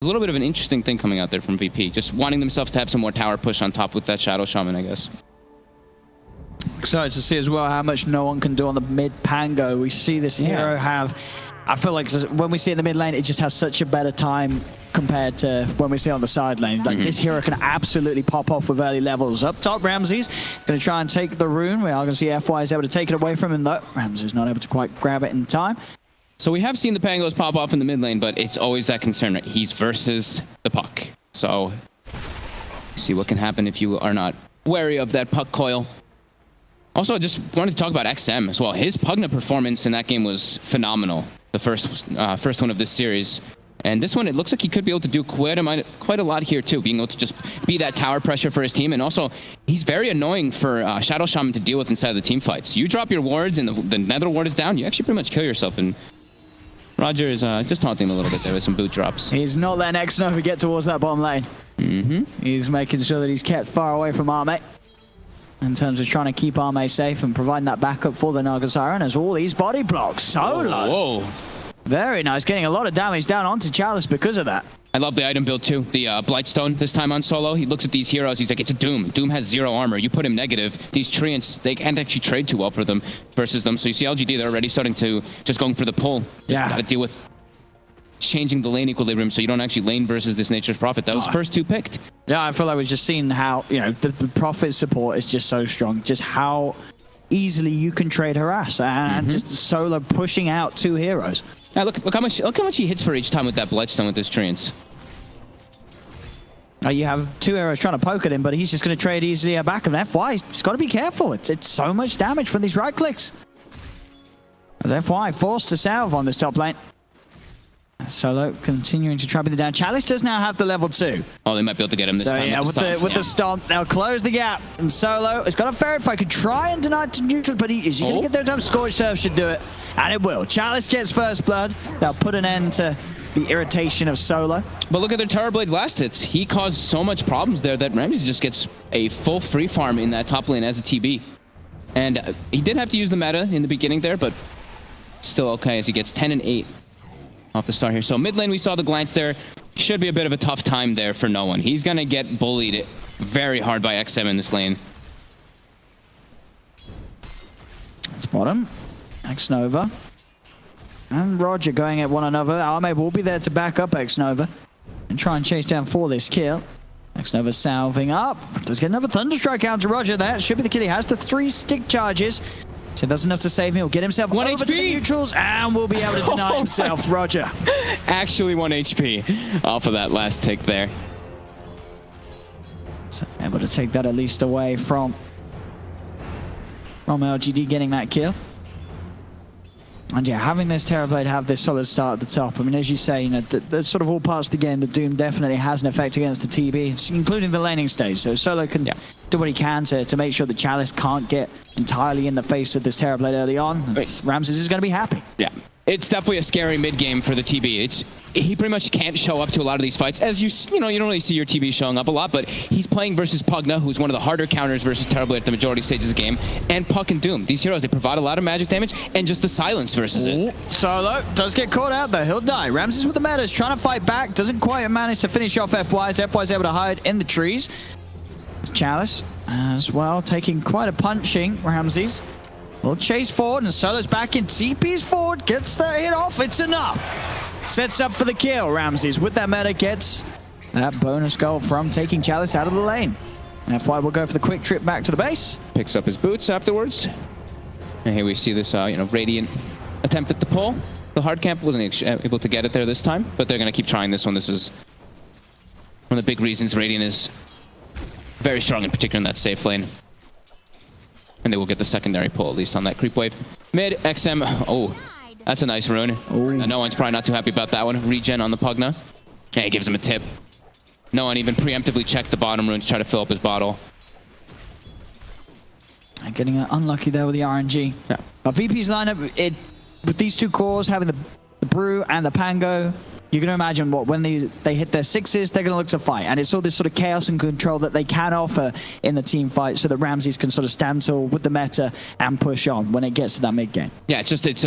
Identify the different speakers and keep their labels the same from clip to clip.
Speaker 1: A little bit of an interesting thing coming out there from VP. Just wanting themselves to have some more tower push on top with that Shadow Shaman, I guess.
Speaker 2: Excited to see as well how much no one can do on the mid Pango. We see this hero have, I feel like when we see it in the mid lane, it just has such a better time compared to when we see it on the side lane. Like this hero can absolutely pop off with early levels. Up top, RAMZeS going to try and take the rune. We are going to see FY is able to take it away from him though. RAMZeS not able to quite grab it in time.
Speaker 1: So we have seen the Pangos pop off in the mid lane, but it's always that concern, right? He's versus the puck. So see what can happen if you are not wary of that puck coil. Also, I just wanted to talk about XM as well. His Pugna performance in that game was phenomenal. The first one of this series. And this one, it looks like he could be able to do quite a lot here too, being able to just be that tower pressure for his team. And also, he's very annoying for Shadow Shaman to deal with inside the team fights. You drop your wards and the Nether ward is down, you actually pretty much kill yourself. And Roger is just taunting a little bit there with some boot drops.
Speaker 2: He's not letting Xnova get towards that bottom lane. He's making sure that he's kept far away from Arme in terms of trying to keep Arme safe and providing that backup for the Naga Siren as all these body blocks. Solo.
Speaker 1: Whoa.
Speaker 2: Very nice. Getting a lot of damage down onto Chalice because of that.
Speaker 1: I love the item build too. The Blightstone this time on solo. He looks at these heroes. He's like, it's a Doom. Doom has 0 armor. You put him negative. These treants, they can't actually trade too well for them versus them. So you see LGD, they're already starting to just going for the pull. Just got to deal with changing the lane equilibrium so you don't actually lane versus this Nature's Prophet. That was first 2 picked.
Speaker 2: Yeah, I feel like we've just seen how, you know, the Prophet support is just so strong. Just how easily you can trade harass and just solo pushing out 2 heroes.
Speaker 1: Now look how much he hits for each time with that Bloodstone with his treants.
Speaker 2: You have 2 arrows trying to poke at him, but he's just going to trade easily back of FY. He's got to be careful. It's so much damage from these right clicks. As FY forced to salve on this top lane. Solo continuing to try to be down. Chalice does now have the level 2.
Speaker 1: Oh, they might be able to get him this time.
Speaker 2: Yeah, with the stomp, they'll close the gap. And Solo has got a verify. Could try and deny to neutral, but is he going to get there in time? Scorch Surf should do it. And it will. Chalice gets first blood. They'll put an end to the irritation of Solo.
Speaker 1: But look at their Terrorblade's last hits. He caused so much problems there that RAMZeS just gets a full free farm in that top lane as a TB. And he did have to use the meta in the beginning there, but still okay as he gets 10 and 8 off the start here. So mid lane, we saw the glance there. Should be a bit of a tough time there for no one. He's going to get bullied very hard by XM in this lane.
Speaker 2: It's bottom. Xnova and Roger going at one another. Arme will be there to back up Xnova and try and chase down for this kill. Xnova salving up. Does get another Thunderstrike out to Roger. That should be the kill. He has the 3 stick charges. So that's enough to save him. He'll get himself
Speaker 1: 1
Speaker 2: over
Speaker 1: HP.
Speaker 2: to the neutrals and will be able to deny himself. Roger.
Speaker 1: Actually 1 HP off of that last tick there.
Speaker 2: So able to take that at least away from LGD getting that kill. And yeah, having this Terrorblade have this solid start at the top. I mean, as you say, you know, the sort of all parts of the game, the Doom definitely has an effect against the TB, including the laning stage. So Solo can do what he can to make sure that Chalice can't get entirely in the face of this Terrorblade early on. RAMZeS is going to be happy.
Speaker 1: Yeah, it's definitely a scary mid game for the TB. He pretty much can't show up to a lot of these fights. As you know, you don't really see your TB showing up a lot, but he's playing versus Pugna, who's one of the harder counters versus Terrorblade at the majority stages of the game, and Puck and Doom. These heroes, they provide a lot of magic damage, and just the silence versus it. Solo
Speaker 2: does get caught out though. He'll die. RAMZeS with the metas, trying to fight back. Doesn't quite manage to finish off FY's. FY's able to hide in the trees. Chalice as well, taking quite a punching. RAMZeS will chase forward, and Solo's back in. TP's forward, gets the hit off. It's enough. Sets up for the kill. RAMZeS with that meta gets that bonus goal from taking Chalice out of the lane. And FY will go for the quick trip back to the base. Picks up his boots afterwards. And here we see this, Radiant attempt at the pull. The hard camp wasn't able to get it there this time, but they're going to keep trying this one. This is one of the big reasons Radiant is very strong, in particular in that safe lane. And they will get the secondary pull, at least on that creep wave. Mid, XM. Oh, that's a nice rune. No one's probably not too happy about that one. Regen on the Pugna. And he gives him a tip. No one even preemptively checked the bottom rune to try to fill up his bottle. And getting unlucky there with the RNG. Yeah. VP's lineup, with these 2 cores, having the Brew and the Pango, you can imagine when they hit their 6s, they're going to look to fight. And it's all this sort of chaos and control that they can offer in the team fight so that RAMZeS can sort of stand tall with the meta and push on when it gets to that mid game. Yeah, it's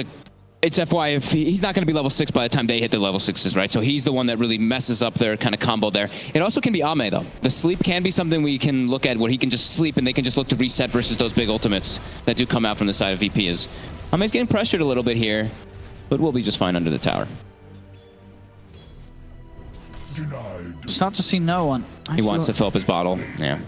Speaker 2: a
Speaker 1: it's FY if he's not going to be level 6 by the time they hit the level 6s, right? So he's the one that really messes up their kind of combo there. It also can be Ame, though. The sleep can be something we can look at where he can just sleep and they can just look to reset versus those big ultimates that do come out from the side of VP. Is Ame's getting pressured a little bit here, but we'll be just fine under the tower.
Speaker 2: Start to see no one.
Speaker 1: He wants to fill up his bottle. Yeah.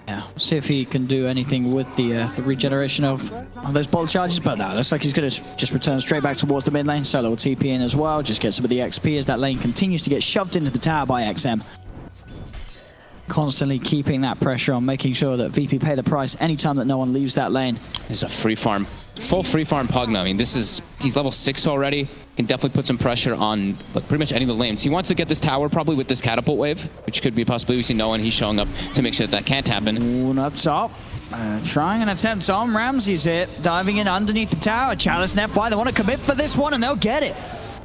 Speaker 2: Yeah, see if he can do anything with the regeneration of those bottle charges, but no, looks like he's going to just return straight back towards the mid lane. Solo will TP in as well, just get some of the XP as that lane continues to get shoved into the tower by XM. Constantly keeping that pressure on, making sure that VP pay the price anytime that no one leaves that lane.
Speaker 1: There's a free farm, full free farm Pugna. I mean, he's level 6 already. Can definitely put some pressure on pretty much any of the lanes. He wants to get this tower probably with this catapult wave, which could be a possibility. We see no one. He's showing up to make sure that can't happen.
Speaker 2: One up top. Trying an attempt on RAMZeS here. Diving in underneath the tower. Chalice and FY, they want to commit for this one and they'll get it.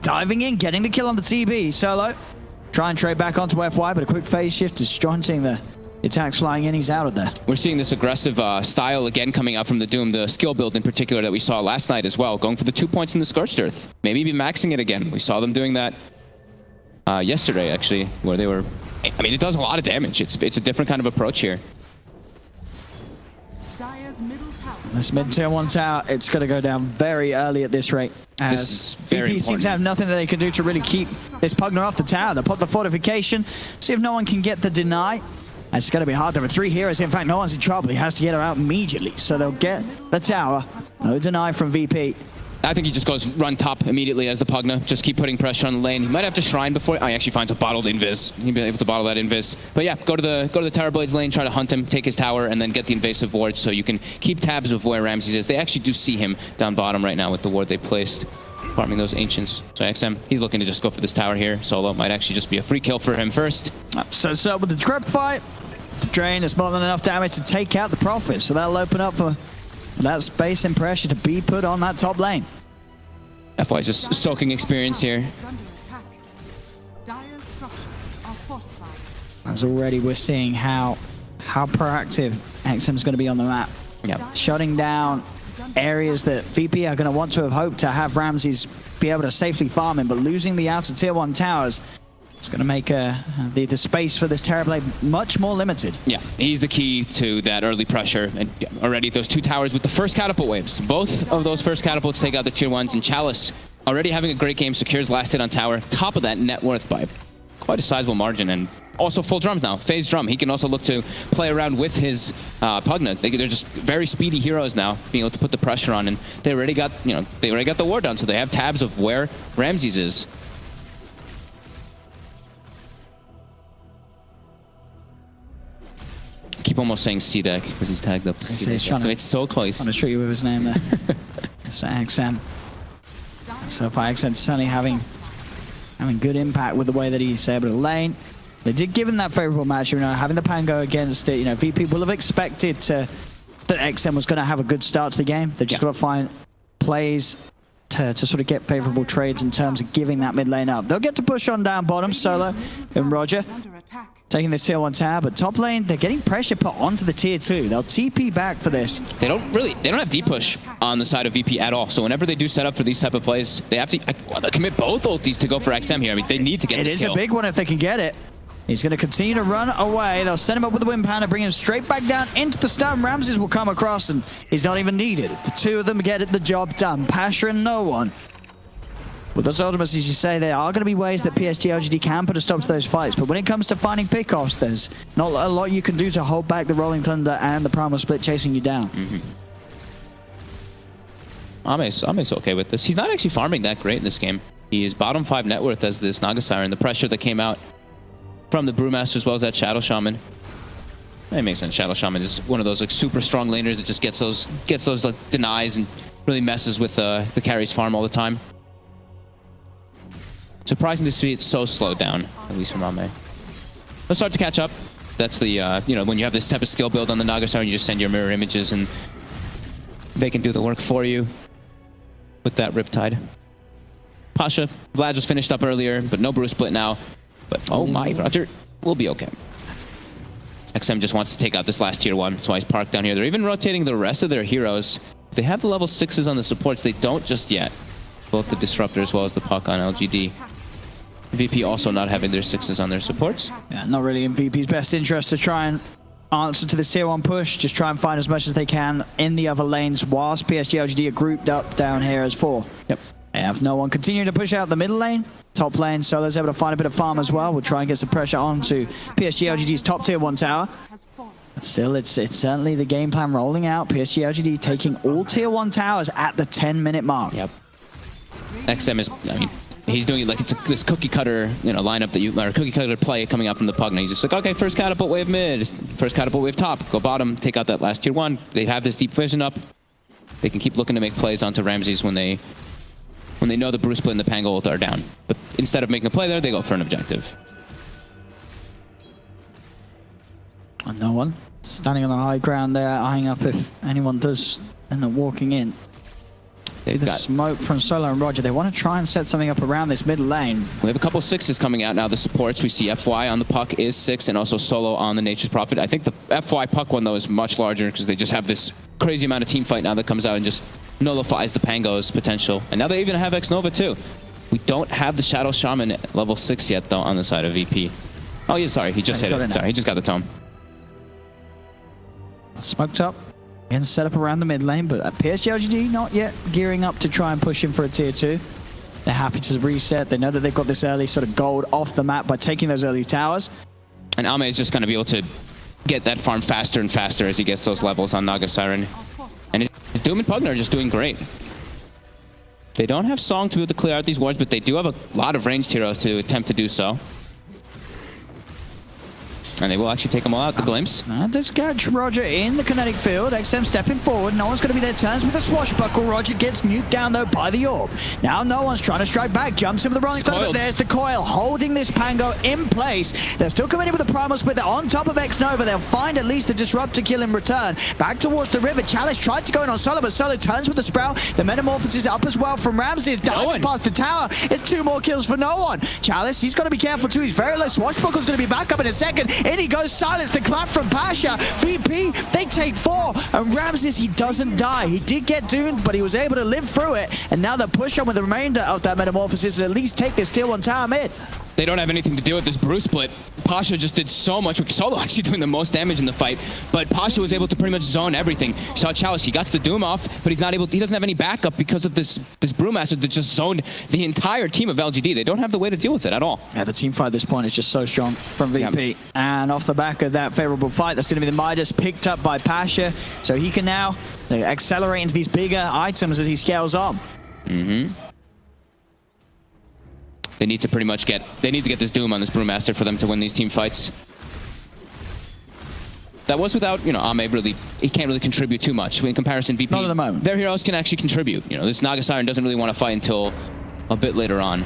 Speaker 2: Diving in, getting the kill on the TB. Solo. Try and trade back onto FY, but a quick phase shift is seeing the attacks flying in. He's out of there.
Speaker 1: We're seeing this aggressive style again coming out from the Doom, the skill build in particular that we saw last night as well, going for the 2 points in the Scorched Earth. Maybe be maxing it again. We saw them doing that yesterday, actually, where they were... I mean, it does a lot of damage. It's a different kind of approach here.
Speaker 2: This mid-tier 1 tower, it's going to go down very early at this rate. As VP seem to have nothing that they can do to really keep this Pugna off the tower. They'll pop the fortification, see if no one can get the deny. It's going to be hard. There are 3 heroes. In fact, no one's in trouble. He has to get her out immediately. So they'll get the tower. No deny from VP.
Speaker 1: I think he just goes run top immediately as the Pugna. Just keep putting pressure on the lane. He might have to shrine before... Oh, he actually finds a bottled invis. He'll be able to bottle that invis. But yeah, go to the Terrorblade's lane, try to hunt him, take his tower, and then get the invasive ward so you can keep tabs of where RAMZeS is. They actually do see him down bottom right now with the ward they placed, farming those ancients. So XM, he's looking to just go for this tower here. Solo might actually just be a free kill for him first.
Speaker 2: So with the grab fight, the drain is more than enough damage to take out the Prophet. So that'll open up for that space and pressure to be put on that top lane.
Speaker 1: FY is just soaking experience here.
Speaker 2: As already we're seeing how proactive XM's going to be on the map.
Speaker 1: Yeah.
Speaker 2: Shutting down areas that VP are going to want to have hoped to have RAMZeS be able to safely farm in, but losing the outer tier 1 towers, it's going to make the space for this Terrorblade much more limited.
Speaker 1: Yeah, he's the key to that early pressure. And already those 2 towers with the first catapult waves. Both of those first catapults take out the tier 1s, and Chalice already having a great game, secures last hit on tower. Top of that net worth by quite a sizable margin, and also full drums now. Phase drum. He can also look to play around with his Pugna. They're just very speedy heroes now, being able to put the pressure on, and they already got the ward done, so they have tabs of where RAMZeS is. I keep almost saying C-Deck because he's tagged up to C-Deck. So it's so close.
Speaker 2: I'm going to treat you with his name there. So XM. So far, XM certainly having good impact with the way that he's able to lane. They did give him that favorable match, having the Pango against it. VP will have expected that XM was going to have a good start to the game. They've just got to find plays to sort of get favorable trades in terms of giving that mid lane up. They'll get to push on down bottom. Solo and Roger taking this tier 1 tower, but top lane, they're getting pressure put onto the tier 2. They'll TP back for this.
Speaker 1: They don't have deep push on the side of VP at all. So whenever they do set up for these type of plays, they have to commit both ultis to go for XM here. I mean, they need to get this kill.
Speaker 2: It is a big one if they can get it. He's going to continue to run away. They'll set him up with the Wind Pounder, bring him straight back down into the stun. RAMZeS will come across, and he's not even needed. The 2 of them get the job done. Pasha and no one. With those ultimates, as you say, there are going to be ways that PSG.LGD can put a stop to those fights, but when it comes to finding pickoffs, there's not a lot you can do to hold back the Rolling Thunder and the Primal Split chasing you down.
Speaker 1: Ame's okay with this. He's not actually farming that great in this game. He is bottom 5 net worth as this Naga Siren. The pressure that came out from the Brewmaster as well as that Shadow Shaman. It makes sense. Shadow Shaman is one of those super strong laners that just gets those denies and really messes with the carries farm all the time. Surprising to see it so slowed down, at least from Ame. They'll start to catch up. That's the, when you have this type of skill build on the Naga Siren, you just send your mirror images and they can do the work for you with that Riptide. Pasha, Vlad was finished up earlier, but no brew split now. But oh my, Roger, we'll be okay. XM just wants to take out this last tier 1, so he's parked down here. They're even rotating the rest of their heroes. They have the level 6s on the supports. They don't just yet. both the Disruptor as well as the Puck on LGD. VP also not having their 6s on their supports.
Speaker 2: Yeah, not really in VP's best interest to try and answer to this tier 1 push. Just try and find as much as they can in the other lanes whilst PSG.LGD are grouped up down here as 4.
Speaker 1: Yep.
Speaker 2: They have no one continuing to push out the middle lane. Top lane, Solo's able to find a bit of farm as well. We'll try and get some pressure onto PSG.LGD's top tier 1 tower. Still, it's certainly the game plan rolling out. PSG.LGD taking all tier 1 towers at the 10-minute mark.
Speaker 1: Yep. XM is, I mean, he's doing it like it's this cookie cutter, lineup that or cookie cutter play coming out from the Pug. And he's just like, okay, first catapult wave mid, first catapult wave top, go bottom, take out that last tier 1. They have this deep vision up. They can keep looking to make plays onto RAMZeS when they know the Bruce Split and the Pango ult are down. But instead of making a play there, they go for an objective.
Speaker 2: And no one standing on the high ground there, eyeing up if anyone does end up walking in.
Speaker 1: They've
Speaker 2: the
Speaker 1: got
Speaker 2: smoke from Solo and Roger. They want to try and set something up around this mid lane.
Speaker 1: We have a couple 6s coming out now. The supports, we see FY on the Puck is 6, and also Solo on the Nature's Prophet. I think the FY Puck one, though, is much larger because they just have this crazy amount of team fight now that comes out and just nullifies the Pango's potential. And now they even have X-Nova, too. We don't have the Shadow Shaman at level 6 yet, though, on the side of VP. Oh, yeah, sorry. He just hit it. Sorry, he just got the tome.
Speaker 2: Smoked up. And set up around the mid lane, but PSG.LGD not yet gearing up to try and push him for a tier 2. They're happy to reset. They know that they've got this early sort of gold off the map by taking those early towers.
Speaker 1: And Ame is just going to be able to get that farm faster and faster as he gets those levels on Naga Siren. And his Doom and Pugner are just doing great. They don't have Song to be able to clear out these wards, but they do have a lot of ranged heroes to attempt to do so. And they will actually take them all out, the glimpse.
Speaker 2: Just catch Roger in the kinetic field. XM stepping forward. No one's going to be there. Turns with a swashbuckle. Roger gets nuked down, though, by the orb. Now no one's trying to strike back. Jumps in with the rolling thunder, but there's the coil holding this Pango in place. They're still coming in with the primal split. They're on top of X-Nova. They'll find at least the disruptor kill in return. Back towards the river. Chalice tried to go in on Solo, but Solo turns with the sprout. The metamorphosis up as well from RAMZeS. Diving past the tower. It's 2 more kills for no one. Chalice, he's got to be careful, too. He's very low. Swashbuckle's going to be back up in a second. In he goes. Silence the clap from Pasha. VP, they take 4. And RAMZeS, he doesn't die. He did get doomed, but he was able to live through it. And now they'll push on with the remainder of that metamorphosis and at least take this tier 1 tower mid.
Speaker 1: They don't have anything to do with this Bruce Split. Pasha just did so much. Solo actually doing the most damage in the fight, but Pasha was able to pretty much zone everything. You saw Chalice, he got the Doom off, but he doesn't have any backup because of this Brewmaster that just zoned the entire team of LGD. They don't have the way to deal with it at all.
Speaker 2: Yeah, the team fight at this point is just so strong from VP. Yep. And off the back of that favorable fight, that's going to be the Midas picked up by Pasha, so he can now accelerate into these bigger items as he scales on.
Speaker 1: They need to pretty much get this Doom on this Brewmaster for them to win these team fights. That was without, Ame really, he can't really contribute too much. In comparison, VP,
Speaker 2: not at the moment.
Speaker 1: Their heroes can actually contribute. This Naga Siren doesn't really want to fight until a bit later on.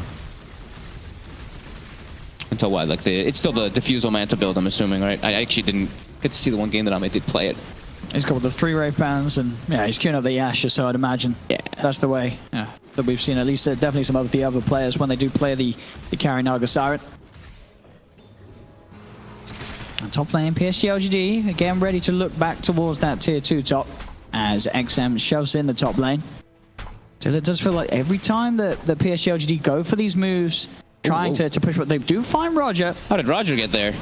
Speaker 1: Until what? Like it's still the Diffusal Manta build, I'm assuming, right? I actually didn't get to see the one game that Ame did play it.
Speaker 2: He's got the 3 Wraith Bands, and yeah, he's queuing up the Asher, so I'd imagine that's the way that we've seen at least definitely some of the other players when they do play the carry Naga Siren. And top lane, PSG.LGD, again ready to look back towards that tier 2 top as XM shoves in the top lane. So it does feel like every time that the PSG.LGD go for these moves, trying to push what they do find Roger.
Speaker 1: How did Roger get there?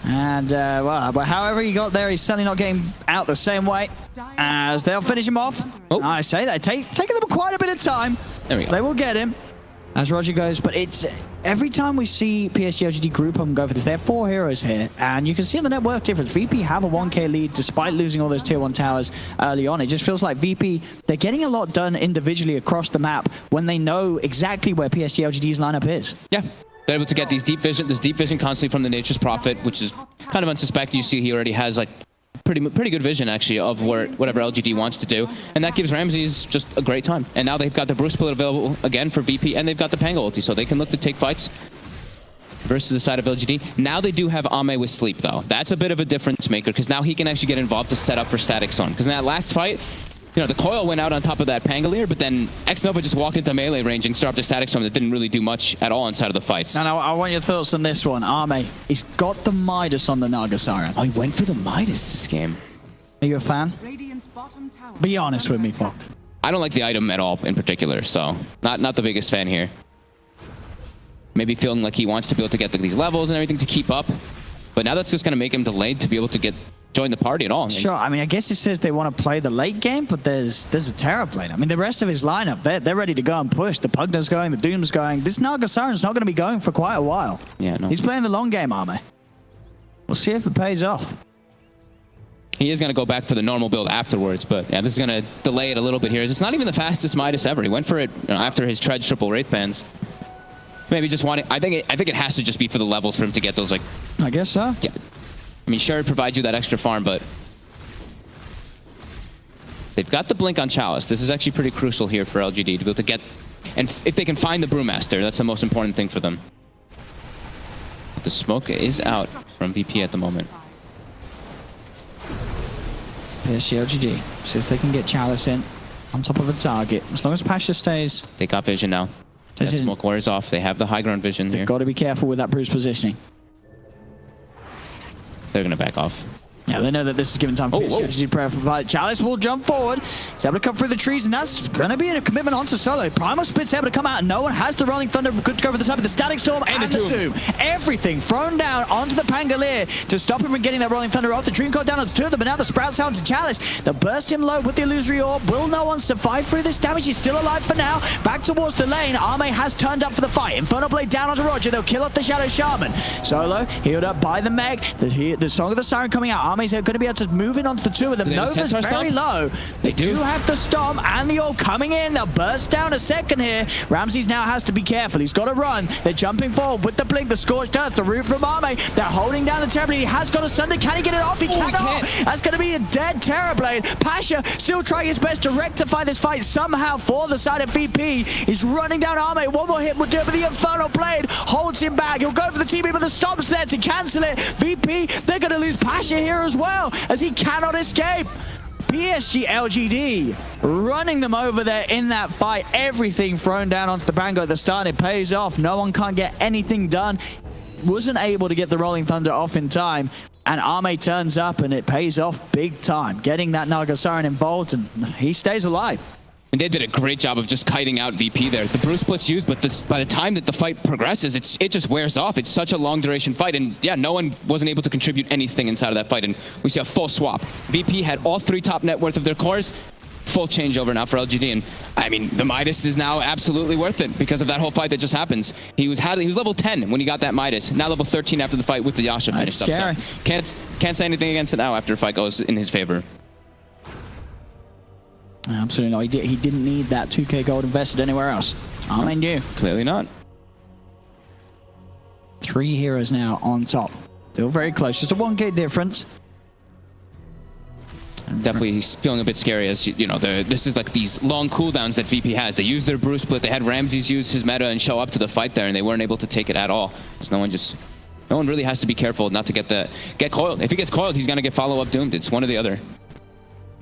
Speaker 2: And, well, but however he got there, he's certainly not getting out the same way as they'll finish him off. I say that, taking them quite a bit of time.
Speaker 1: There we go.
Speaker 2: They will get him as Roger goes, but it's every time we see PSG.LGD group up and go for this, they have 4 heroes here, and you can see on the net worth difference. VP have a 1k lead despite losing all those tier 1 towers early on. It just feels like VP, they're getting a lot done individually across the map when they know exactly where PSG.LGD's lineup is.
Speaker 1: Yeah. They're able to get this deep vision constantly from the Nature's Prophet, which is kind of unsuspected. You see he already has like pretty good vision actually of whatever LGD wants to do, and that gives RAMZeS just a great time. And now they've got the Bruce Split available again for VP, and they've got the Pango ulti, so they can look to take fights versus the side of LGD. Now they do have Ame with Sleep though. That's a bit of a difference maker because now he can actually get involved to set up for Static Storm. Because in that last fight, the coil went out on top of that Pangolier, but then X-Nova just walked into melee range and started the Static Storm that didn't really do much at all inside of the fights.
Speaker 2: Now, I want your thoughts on this one. Ame, he's got the Midas on the Naga Siren.
Speaker 1: Oh, he went for the Midas this game.
Speaker 2: Are you a fan? Be honest with me, Fox.
Speaker 1: I don't like the item at all in particular, so not the biggest fan here. Maybe feeling like he wants to be able to get these levels and everything to keep up, but now that's just going to make him delayed to be able to join the party at all.
Speaker 2: Sure, I mean, I guess it says they want to play the late game, but there's a Terrorblade. I mean, the rest of his lineup, they're ready to go and push. The Pugner's going, the Doom's going. This Naga Siren's not going to be going for quite a while.
Speaker 1: Yeah, no.
Speaker 2: He's playing the long game, Arme. We'll see if it pays off.
Speaker 1: He is going to go back for the normal build afterwards, but yeah, this is going to delay it a little bit here. It's not even the fastest Midas ever. He went for it after his Tread triple Wraith bans. Maybe just wanting. I think it has to just be for the levels for him to get those, like.
Speaker 2: I guess so.
Speaker 1: Yeah. I mean, sure, it provides you that extra farm, but they've got the blink on Chalice. This is actually pretty crucial here for LGD to be able to get, and if they can find the Brewmaster, that's the most important thing for them. The smoke is out from VP at the moment.
Speaker 2: PSG.LGD. See if they can get Chalice in on top of a target. As long as Pasha stays.
Speaker 1: They got vision now. That smoke wears off. They have the high ground vision here.
Speaker 2: They've got to be careful with that Bruce positioning.
Speaker 1: They're going to back off.
Speaker 2: Yeah, they know that this is given time for PSG to provide. Chalice will jump forward. He's able to come through the trees, and that's going to be a commitment onto Solo. Primal Split's able to come out, and no one has the Rolling Thunder. Good to go for the top of the Static Storm and the Tomb. Everything thrown down onto the Pangolier to stop him from getting that Rolling Thunder off. The Dream Code down onto two of them, but now the Sprouts out to Chalice. They'll burst him low with the Illusory Orb. Will no one survive through this damage? He's still alive for now. Back towards the lane. Arme has turned up for the fight. Infernal Blade down onto Roger. They'll kill off the Shadow Shaman. Solo healed up by the Meg. The Song of the Siren coming out. Arme's going to be able to move in onto the two of them. Nova's very low. They do have the Stomp and the Orb coming in. They'll burst down a second here. RAMZeS now has to be careful. He's got to run. They're jumping forward with the Blink, the Scorched Earth, the Root from Arme. They're holding down the Terrorblade. He has got a Sunder. Can he get it off? He cannot. That's going to be a dead Terrorblade. Pasha still trying his best to rectify this fight somehow for the side of VP. He's running down Arme. One more hit will do it, but the Infernal Blade holds him back. He'll go for the TP, but the Stomp's there to cancel it. VP, they're going to lose Pasha here as well, as he cannot escape. PSG.LGD running them over there in that fight. Everything thrown down onto the Bango at the start. It pays off. No one can't get anything done. Wasn't able to get the Rolling Thunder off in time. And Arme turns up and it pays off big time. Getting that Naga Siren involved, and he stays alive.
Speaker 1: And they did a great job of just kiting out VP there. The Bruce Split's used, but by the time that the fight progresses, it just wears off. It's such a long duration fight, and yeah, no one wasn't able to contribute anything inside of that fight, and we see a full swap. VP had all 3 top net worth of their cores. Full changeover now for LGD, and I mean, the Midas is now absolutely worth it because of that whole fight that just happens. He was level 10 when he got that Midas, now level 13 after the fight with the Yasha finished up. So can't say anything against it now after a fight goes in his favor.
Speaker 2: Absolutely not. He didn't need that 2k gold invested anywhere else. Arme knew.
Speaker 1: Clearly not.
Speaker 2: 3 heroes now on top. Still very close. Just a 1k difference.
Speaker 1: Definitely he's feeling a bit scary, as you know, this is like these long cooldowns that VP has. They use their Bruce Split. They had RAMZeS use his meta and show up to the fight there, and they weren't able to take it at all. Because no one really has to be careful not to get coiled. If he gets coiled, he's gonna get follow-up doomed. It's one or the other.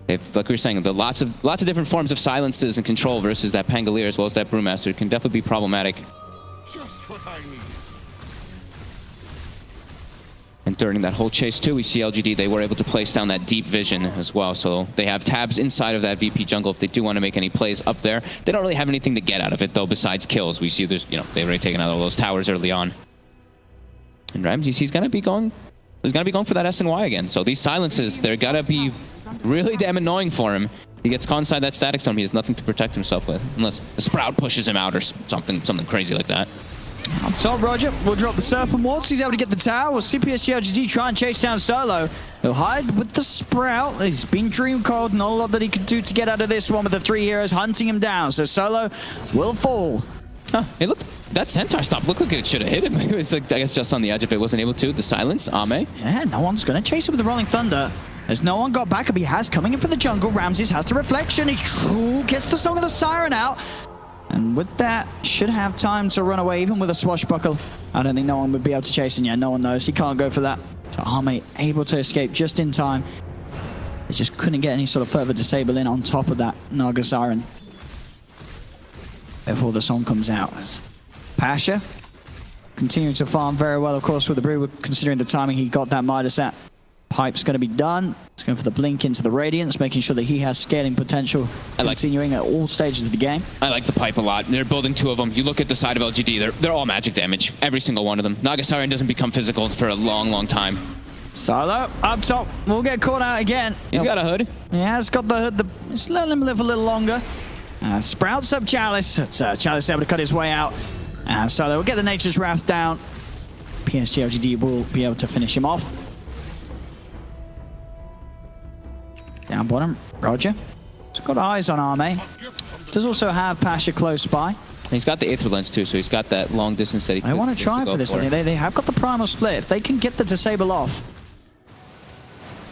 Speaker 1: Like we were saying, the lots of different forms of silences and control versus that Pangolier as well as that Brewmaster can definitely be problematic.
Speaker 3: Just what I need.
Speaker 1: And during that whole chase too, we see LGD, they were able to place down that deep vision as well. So they have tabs inside of that VP jungle if they do want to make any plays up there. They don't really have anything to get out of it though besides kills. We see they've already taken out all those towers early on. And RAMZeS, he's gonna be going for that SNY again. So these silences, they're gonna be really damn annoying for him. He gets caught inside that Static Storm. He has nothing to protect himself with, unless the Sprout pushes him out or something crazy like that.
Speaker 2: On top, Roger will drop the Serpent Wards. He's able to get the tower. We'll see PSG.LGD try and chase down Solo. He'll hide with the Sprout. He's been Dream Cold. Not a lot that he can do to get out of this one with the 3 heroes hunting him down. So Solo will fall.
Speaker 1: It looked, that Centaur stop looked like it should have hit him. It was like, I guess, just on the edge if it wasn't able to. The silence, Arme.
Speaker 2: Yeah, no one's going to chase him with the Rolling Thunder. As no one got back up, he has coming in for the jungle. RAMZeS has the reflection. He gets the Song of the Siren out. And with that, should have time to run away, even with a swashbuckle. I don't think no one would be able to chase him. Yeah, no one knows. He can't go for that. So Arme able to escape just in time. They just couldn't get any sort of further disable in on top of that Naga Siren before the song comes out. Pasha continuing to farm very well, of course, with the Brew, considering the timing he got that Midas at. Pipe's going to be done. He's going for the blink into the Radiance, making sure that he has scaling potential continuing at all stages of the game.
Speaker 1: I like the Pipe a lot. They're building two of them. You look at the side of LGD, they're all magic damage. Every single one of them. Nagasarian doesn't become physical for a long, long time.
Speaker 2: Solo up top. We'll get caught out again.
Speaker 1: He's got a hood.
Speaker 2: He has got the hood. It's letting him live a little longer. Sprouts up Chalice. Chalice able to cut his way out. Solo will get the Nature's Wrath down. PSG.LGD will be able to finish him off. Down bottom, Roger. He's got eyes on Arme. Does also have Pasha close by.
Speaker 1: He's got the Aether Lens too, so he's got that long distance that he
Speaker 2: They want to try for this. They have got the Primal Split. If they can get the Disable off,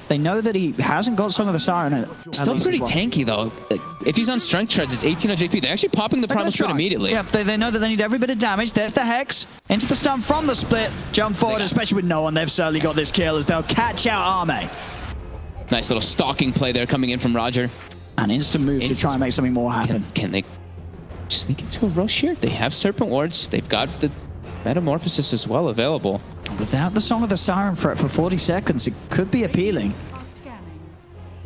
Speaker 2: they know that he hasn't got Song of the Siren.
Speaker 1: Still pretty tanky though. If he's on Strength Shreds, it's 1800 HP. They're actually popping the Primal Split immediately.
Speaker 2: Yeah, they know that they need every bit of damage. There's the Hex. Into the stun from the Split. Jump forward, especially with no one. They've certainly got this kill as they'll catch out Arme.
Speaker 1: Nice little stalking play there coming in from Roger.
Speaker 2: An instant move to try and make something more happen.
Speaker 1: Can they sneak into a rush here? They have Serpent Wards. They've got the Metamorphosis as well available.
Speaker 2: Without the Song of the Siren for 40 seconds, it could be appealing.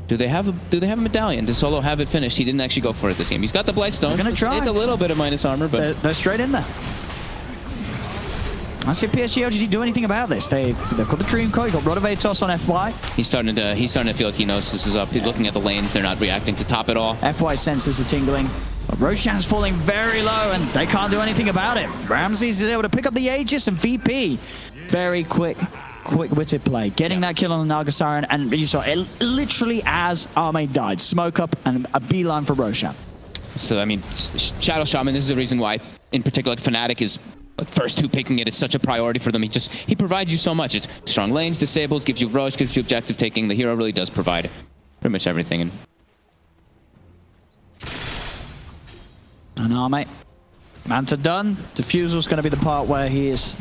Speaker 1: Do they have a medallion? Does Solo have it finished? He didn't actually go for it this game. He's got the Blightstone.
Speaker 2: They're gonna try.
Speaker 1: It's a little bit of minus armor, but
Speaker 2: they're straight in there. I see PSG.LGD do anything about this. They've got the Dream Core, you've got Rod of Atos on FY.
Speaker 1: He's starting to feel like he knows this is up. He's looking at the lanes, they're not reacting to top at all.
Speaker 2: FY senses are tingling. But Roshan's falling very low and they can't do anything about it. RAMZeS is able to pick up the Aegis and VP. Very quick-witted play. Getting that kill on the Nagasarian, and you saw it literally as Arme died. Smoke up and a beeline for Roshan.
Speaker 1: So, I mean, Shadow Shaman, this is the reason why, in particular, like, Fnatic is like first two picking it. It's such a priority for them. He provides you so much. It's strong lanes, disables, gives you rush, gives you objective taking. The hero really does provide pretty much everything.
Speaker 2: And Arme, Manta done. Diffusal's going to be the part where he's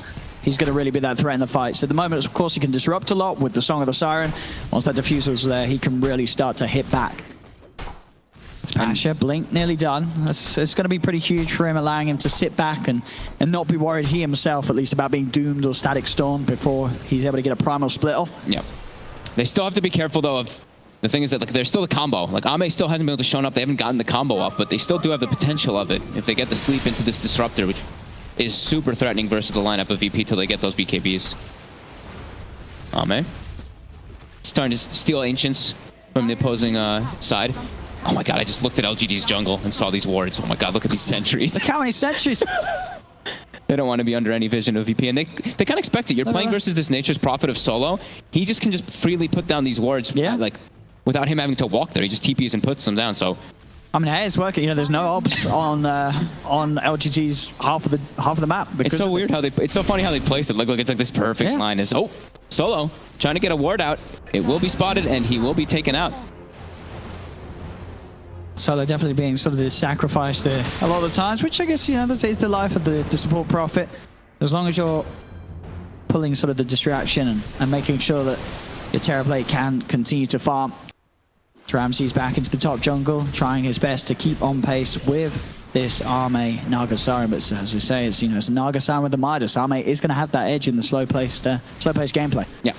Speaker 2: going to really be that threat in the fight. So at the moment, of course, he can disrupt a lot with the Song of the Siren. Once that Diffusal's there, he can really start to hit back. Pasha, Blink, nearly done. It's going to be pretty huge for him, allowing him to sit back and not be worried, he himself, at least, about being doomed or Static Storm before he's able to get a Primal Split off.
Speaker 1: Yep. They still have to be careful, though, of... The thing is that, like, there's still a combo. Like, Arme still hasn't been able to show up. They haven't gotten the combo off, but they still do have the potential of it if they get the sleep into this Disruptor, which is super threatening versus the lineup of VP till they get those BKBs. Arme. Starting to steal Ancients from the opposing side. Oh my god, I just looked at LGD's jungle and saw these wards. Oh my god, look at these sentries.
Speaker 2: Look how many sentries.
Speaker 1: They don't want to be under any vision of VP, and they kind of expect it. You're playing versus this Nature's Prophet of Solo. He just can just freely put down these wards, like, without him having to walk there. He just TPs and puts them down, so...
Speaker 2: I mean, hey, it's working. You know, there's no obs on LGD's half of the map.
Speaker 1: It's so weird how they... It's so funny how they placed it. Look, it's like this perfect line. Is Solo trying to get a ward out. It will be spotted, and he will be taken out.
Speaker 2: Solo definitely being sort of the sacrifice there a lot of the times, which I guess, you know, this is the life of the support prophet. As long as you're pulling sort of the distraction and making sure that your Terrorblade can continue to farm. RAMZeS back into the top jungle, trying his best to keep on pace with this Arme Nagasarian. But as we say, it's, you know, it's Nagasarian with the Midas. Arme is going to have that edge in the slow-paced gameplay.
Speaker 1: Yeah.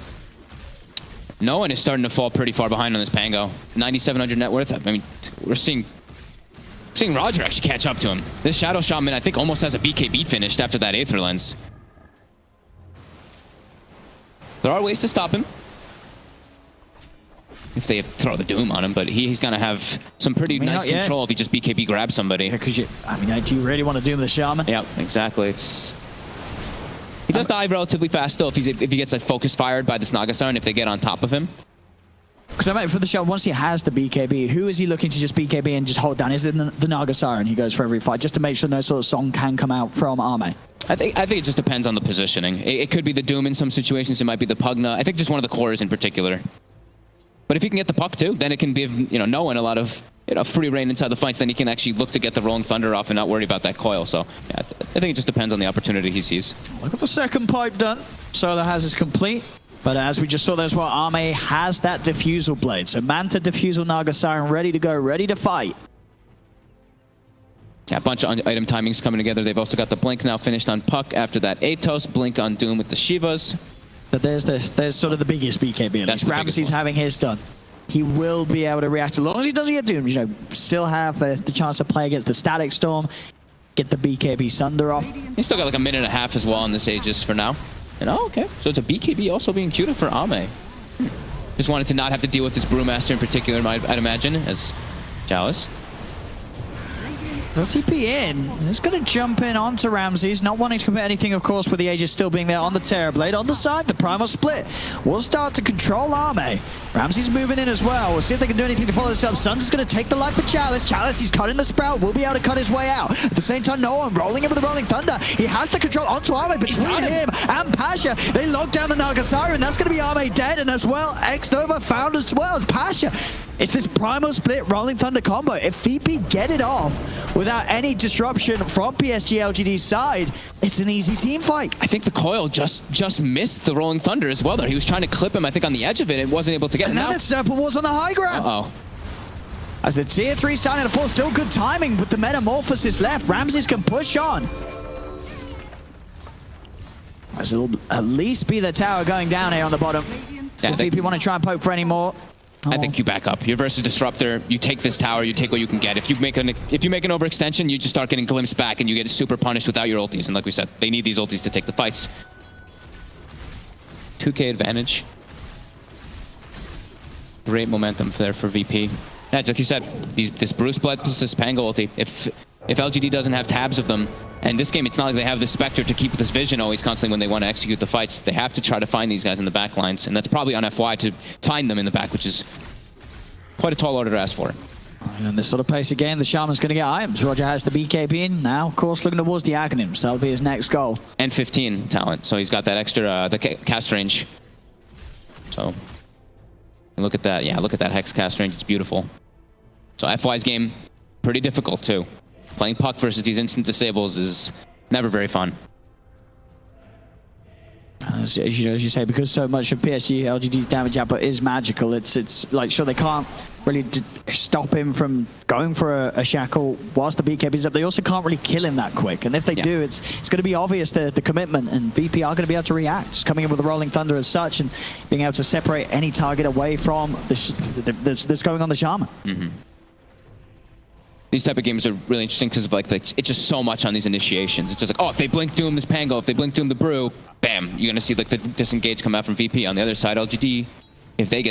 Speaker 1: No one is starting to fall pretty far behind on this Pango. 9,700 net worth. I mean, we're seeing Roger actually catch up to him. This Shadow Shaman, I think, almost has a BKB finished after that Aether Lens. There are ways to stop him if they throw the Doom on him, but he's going to have some pretty nice control if he just BKB grabs somebody.
Speaker 2: Because I mean, do you really want to Doom the Shaman?
Speaker 1: Yeah, exactly. He does die relatively fast still if he gets like focus fired by this Nagasarian if they get on top of him.
Speaker 2: Because I mean, for the show, once he has the BKB, who is he looking to just BKB and just hold down? Is it the Nagasarian he goes for every fight, just to make sure no sort of song can come out from Arme?
Speaker 1: I think it just depends on the positioning. It could be the Doom in some situations. It might be the Pugna. I think just one of the cores in particular. But if he can get the puck too, then it can give, you know, no one a lot of, you know, free reign inside the fights. Then he can actually look to get the Rolling Thunder off and not worry about that coil. So yeah, I think it just depends on the opportunity he sees.
Speaker 2: Look at the second pipe done. Solo has his complete. But as we just saw there as well, Arme has that Diffusal Blade. So Manta, Diffusal, Nagasarian ready to go, ready to fight.
Speaker 1: Yeah, a bunch of item timings coming together. They've also got the Blink now finished on Puck after that Atos. Blink on Doom with the Shivas.
Speaker 2: But there's sort of the biggest BKB. At
Speaker 1: That's
Speaker 2: least
Speaker 1: the biggest
Speaker 2: RAMZeS
Speaker 1: one.
Speaker 2: having his done. He will be able to react as long as he doesn't get doomed. You know, still have the chance to play against the Static Storm, get the BKB Sunder off.
Speaker 1: He's still got like a minute and a half as well on this Aegis for now. And oh, okay. So it's a BKB also being queued up for Ame. Just wanted to not have to deal with this Brewmaster in particular, I'd imagine, as Chalice.
Speaker 2: He'll TP in. He's going to jump in onto RAMZeS, not wanting to commit anything, of course, with the Aegis still being there on the Terrorblade. On the side, the Primal Split will start to control Ame. RAMZeS moving in as well. We'll see if they can do anything to follow this up. Suns is going to take the life for Chalice. Chalice, he's cutting the Sprout, will be able to cut his way out. At the same time, no one rolling in with the Rolling Thunder. He has the control onto Ame between him and Pasha. They lock down the Naga Siren. That's going to be Ame dead, and as well, X-Nova found as well as Pasha. It's this Primal Split Rolling Thunder combo. If VP get it off without any disruption from PSG.LGD's side, it's an easy team fight.
Speaker 1: I think the coil just missed the Rolling Thunder as well, though. He was trying to clip him, I think, on the edge of it and wasn't able to get
Speaker 2: And
Speaker 1: him
Speaker 2: now
Speaker 1: out.
Speaker 2: that Serpent Wars on the high ground.
Speaker 1: Uh-oh.
Speaker 2: As the tier 3 starting to fall, still good timing with the Metamorphosis left. RAMZeS can push on. As it'll at least be the tower going down here on the bottom.
Speaker 1: Yeah,
Speaker 2: If VP want to try and poke for any more.
Speaker 1: I think you back up. You're versus Disruptor. You take this tower. You take what you can get. If you make an overextension, you just start getting glimpsed back, and you get super punished without your ultis. And like we said, they need these ultis to take the fights. 2K advantage. Great momentum there for VP. Yeah, like you said, this Bruce Blood plus this Pango ulti. If LGD doesn't have tabs of them, and this game, it's not like they have the Spectre to keep this vision always constantly when they want to execute the fights. They have to try to find these guys in the back lines, and that's probably on FY to find them in the back, which is quite a tall order to ask for.
Speaker 2: And this sort of pace again, the Shaman's going to get items. Roger has the BKB in. Now, of course, looking towards the Aghanims. That'll be his next goal.
Speaker 1: And 15 talent, so he's got that extra cast range. So, look at that. Yeah, look at that Hex cast range. It's beautiful. So FY's game, pretty difficult too. Playing Puck versus these instant disables is never very fun.
Speaker 2: As you say, because so much of PSG.LGD's damage output is magical, it's like, sure, they can't really stop him from going for a shackle whilst the BKB's up. They also can't really kill him that quick. And if they do, it's going to be obvious the commitment, and VP are going to be able to react. Just coming in with the Rolling Thunder as such and being able to separate any target away from this going on the Shaman.
Speaker 1: Mm-hmm. These type of games are really interesting because of like it's just so much on these initiations. It's just like, oh, if they blink doom this Pango, if they blink doom the Brew, bam, you're gonna see like the disengage come out from VP. On the other side, LGD, if they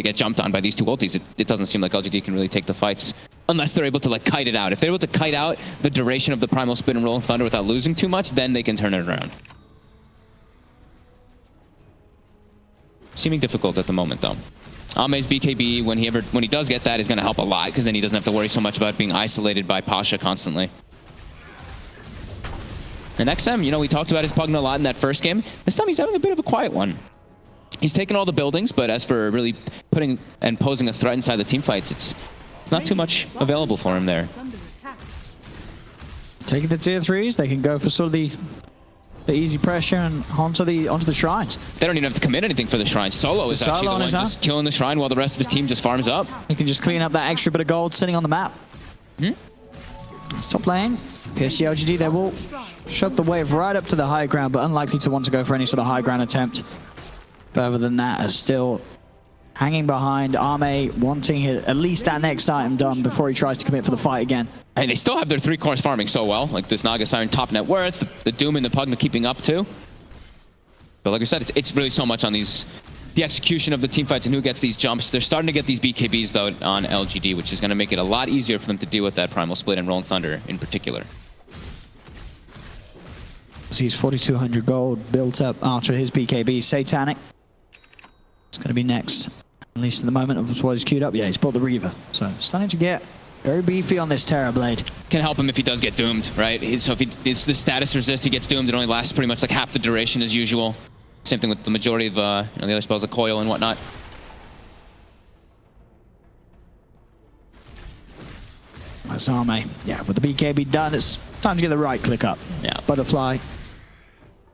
Speaker 1: get jumped on by these two ultis, it doesn't seem like LGD can really take the fights unless they're able to like kite it out. If they're able to kite out the duration of the Primal Split and Rolling Thunder without losing too much, then they can turn it around. Seeming difficult at the moment though. Ame's BKB, when he does get that, is going to help a lot, because then he doesn't have to worry so much about being isolated by Pasha constantly. And XM, you know, we talked about his Pugna a lot in that first game. This time he's having a bit of a quiet one. He's taken all the buildings, but as for really putting and posing a threat inside the team fights, it's not too much available for him there.
Speaker 2: Taking the tier 3s, they can go for sort of the easy pressure and onto the shrines.
Speaker 1: They don't even have to commit anything for the shrine. Solo is actually the one just killing the shrine while the rest of his team just farms up.
Speaker 2: He can just clean up that extra bit of gold sitting on the map. Top lane, PSG.LGD, they will shove the wave right up to the high ground, but unlikely to want to go for any sort of high ground attempt. Further than that, is still hanging behind. Ame wanting at least that next item done before he tries to commit for the fight again.
Speaker 1: And they still have their 3 cores farming so well. Like this Naga Siren top net worth, the Doom and the Pugna keeping up too. But like I said, it's really so much on the execution of the team fights and who gets these jumps. They're starting to get these BKBs though on LGD, which is going to make it a lot easier for them to deal with that Primal Split and Rolling Thunder in particular.
Speaker 2: So he's 4,200 gold built up after his BKB. Satanic. It's going to be next, at least in the moment of what he's queued up. Yeah, he's bought the Reaver. So starting to get very beefy on this Terrorblade.
Speaker 1: Can help him if he does get doomed, right? So if it's the status resist, he gets doomed. It only lasts pretty much like half the duration as usual. Same thing with the majority of the other spells, like Coil and whatnot.
Speaker 2: That's Ame. Yeah, with the BKB done, it's time to get the right click up.
Speaker 1: Yeah.
Speaker 2: Butterfly.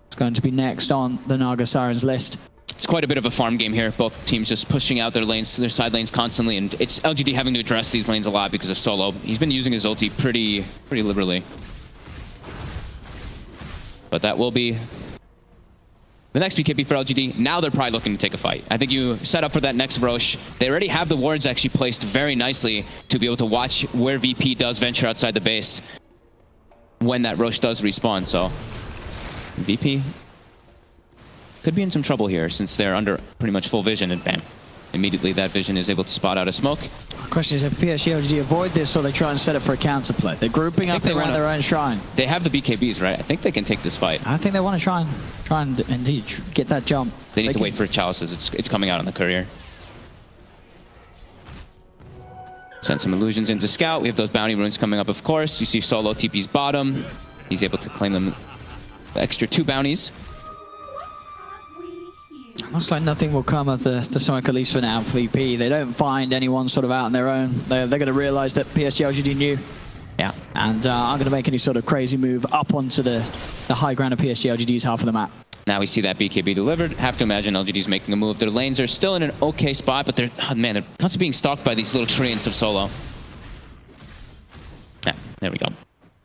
Speaker 2: It's going to be next on the Naga Siren's list.
Speaker 1: It's quite a bit of a farm game here. Both teams just pushing out their lanes, their side lanes constantly, and it's LGD having to address these lanes a lot because of Solo. He's been using his ulti pretty liberally. But that will be the next BKB for LGD, now they're probably looking to take a fight. I think you set up for that next Roche. They already have the wards actually placed very nicely to be able to watch where VP does venture outside the base when that Roche does respawn. So VP could be in some trouble here since they're under pretty much full vision, and bam. Immediately that vision is able to spot out a smoke.
Speaker 2: The question is if PSG.LGD avoid this or they try and set it for a counterplay. They're grouping up around their own shrine.
Speaker 1: They have the BKBs, right? I think they can take this fight.
Speaker 2: I think they want to try and indeed get that jump.
Speaker 1: They need to wait for Chalices. It's coming out on the courier. Send some illusions into Scout. We have those bounty runes coming up, of course. You see Solo TP's bottom. He's able to claim them the extra 2 bounties.
Speaker 2: Looks like nothing will come of the smoke, at least for now, for VP. They don't find anyone sort of out on their own. They're going to realize that PSG.LGD knew.
Speaker 1: Yeah.
Speaker 2: And aren't going to make any sort of crazy move up onto the high ground of PSG.LGD's half of the map.
Speaker 1: Now we see that BKB delivered. Have to imagine LGD's making a move. Their lanes are still in an okay spot, but they're, oh man, they're constantly being stalked by these little treants of Solo. Yeah, there we go.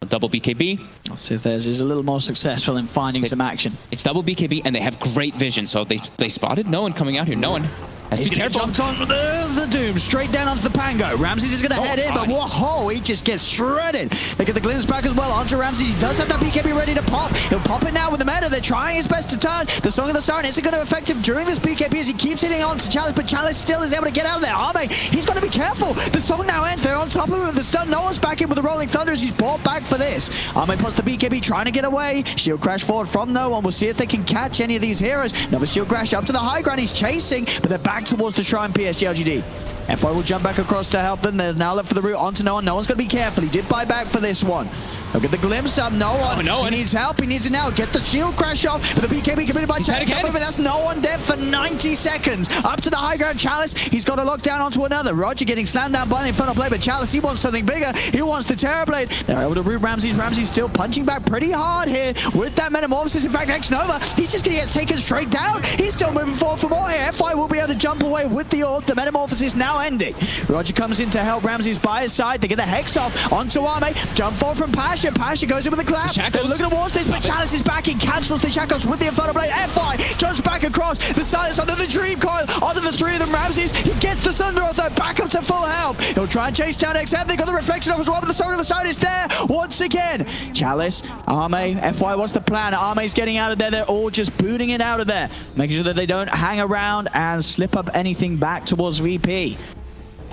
Speaker 1: A double BKB.
Speaker 2: Let's see if theirs is a little more successful in finding some action.
Speaker 1: It's double BKB, and they have great vision. So they spotted no one coming out here. No one. Has to be careful.
Speaker 2: Jumped on. There's the Doom. Straight down onto the Pango. RAMZeS is going to head in, but whoa, he just gets shredded. They get the glimpse back as well onto RAMZeS. He does have that BKB ready to pop. He'll pop it now with the meta. They're trying his best to turn. The Song of the Siren isn't going to affect him during this BKB as he keeps hitting on to Chalice, but Chalice still is able to get out of there. Arme, he's got to be careful. The Song now ends. They're on top of him with the stun. No one's back in with the Rolling Thunder as he's brought back for this. Arme puts the BKB trying to get away. Shield crash forward from no one. We'll see if they can catch any of these heroes. Another shield crash up to the high ground. He's chasing, but they're back towards the shrine. PSG.LGD. FY will jump back across to help them. They're now left for the route onto no one. No one's going to be careful. He did buy back for this one. Look at the glimpse up. No one.
Speaker 1: Oh, no one.
Speaker 2: He needs help. He needs it now. Get the shield crash off. But the BKB committed by Chalice. That's no one dead for 90 seconds. Up to the high ground. Chalice. He's got to lock down onto another. Roger getting slammed down by the Infernal Blade. But Chalice, he wants something bigger. He wants the Terrorblade. They're able to root RAMZeS. RAMZeS still punching back pretty hard here with that Metamorphosis. In fact, X-Nova, he's just going to get taken straight down. He's still moving forward for more here. FY will be able to jump away with the ult. The Metamorphosis now ending. Roger comes in to help RAMZeS by his side. They get the Hex off onto Arme. Jump forward from Pasha. Pasha goes in with the clap. They're looking towards this, but Chalice is back. He cancels the shackles with the Infernal Blade. FI jumps back across the silence under the Dream Coil onto the 3 of them. RAMZeS, he gets the Sunder off there, back up to full health. He'll try and chase down XM. They got the reflection off as well, but the Song of the Side is there once again. Chalice, Arme, FY, what's the plan? Arme's getting out of there. They're all just booting it out of there, making sure that they don't hang around and slip up anything back towards VP.